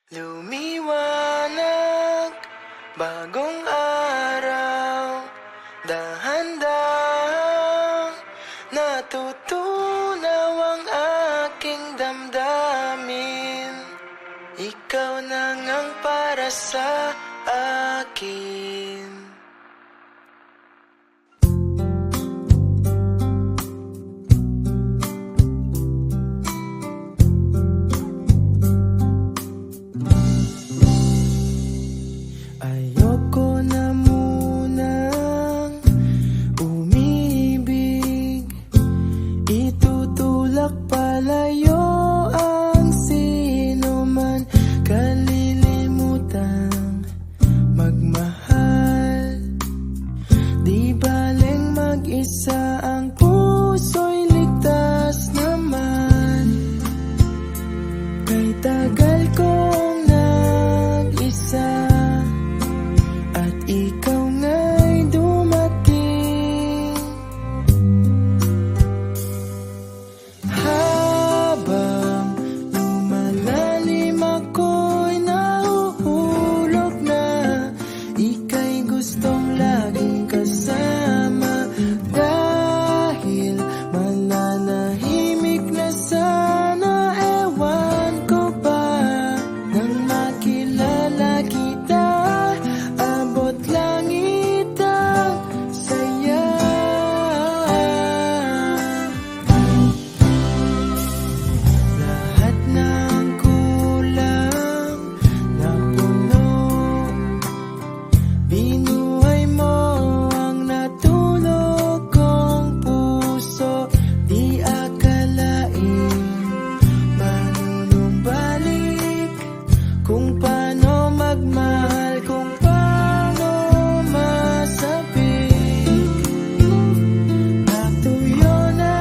Lumiwanag, bagong araw, dahan-dahang natutunaw ang aking damdamin. Ikaw na ngang para sa akin. Ayoko na munang umibig, itutulak palayo ang sino man, kalilimutang magmahal. Di baling mag-isa, ang puso'y ligtas naman. Kay tagal kong nag-isa, at ikaw nga'y dumating. Habang lumalalim ako'y nahuhulog na, ika'y gustong laging kasama. Dahil mananahimik na sana, ewan ko ba, nang makilala kita. Abot langit ang saya. Lahat ng kulang napuno, binuhay mo ang natulog kong puso. Di akalain manunumbalik kung paano magmahal, kung paano masabik. Natuyo na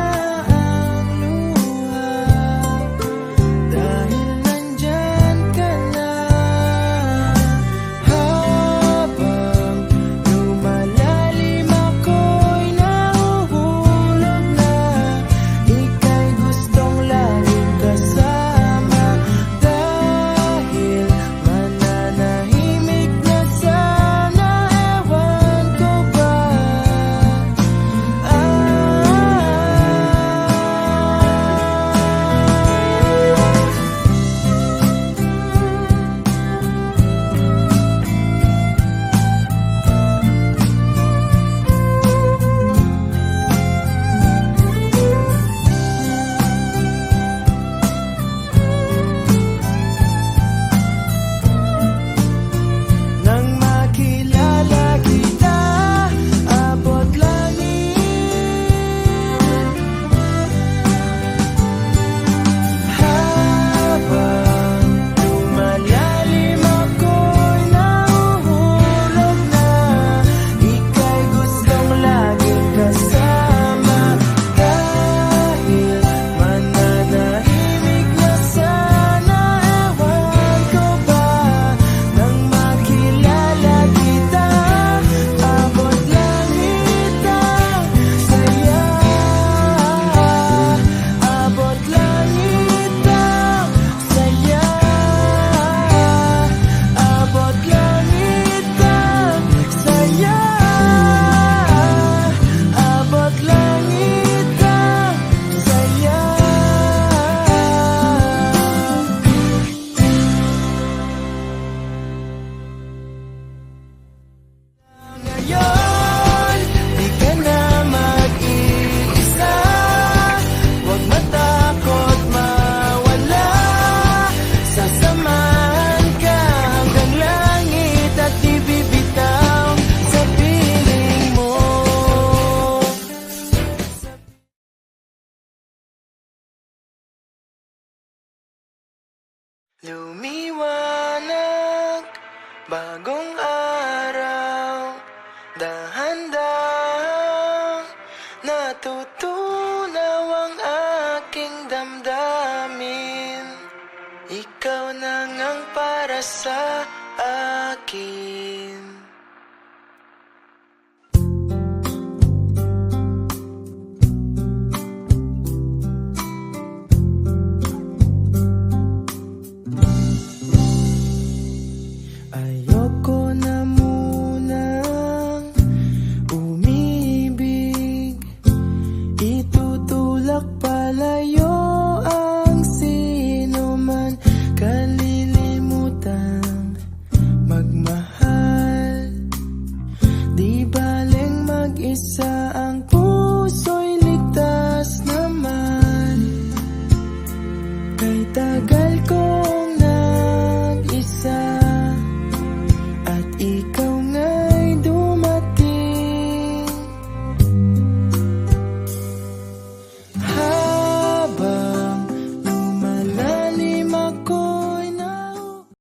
ang luha dahil nandyan ka na. Habang lumalalim ako'y nahuhulog na, ika'y gustong laging kasama. Dahil mananahimik na sana, ewan ko ba. Nang makilala kita, abot langit. Habang lumalalim ako'y nahuhulog na, ika'y gustong laging kasama. Dahil mananahimik na sana, ewan ko ba, nang makilala kita. Abot langit ang saya. Abot langit ang saya. Abot langit ang saya. Abot langit ang saya. Ngayon, di ka na mag-iisa. Huwag matakot mawala, sasamahan ka hanggang langit at di bibitaw sa piling mo. Lumiwanag, bagong araw, dahan-dahang natutunaw ang aking damdamin. Ikaw na ngang para sa akin. Di baling mag-isa, ang puso'y ligtas naman. Kay tagal kong nag-isa, at ikaw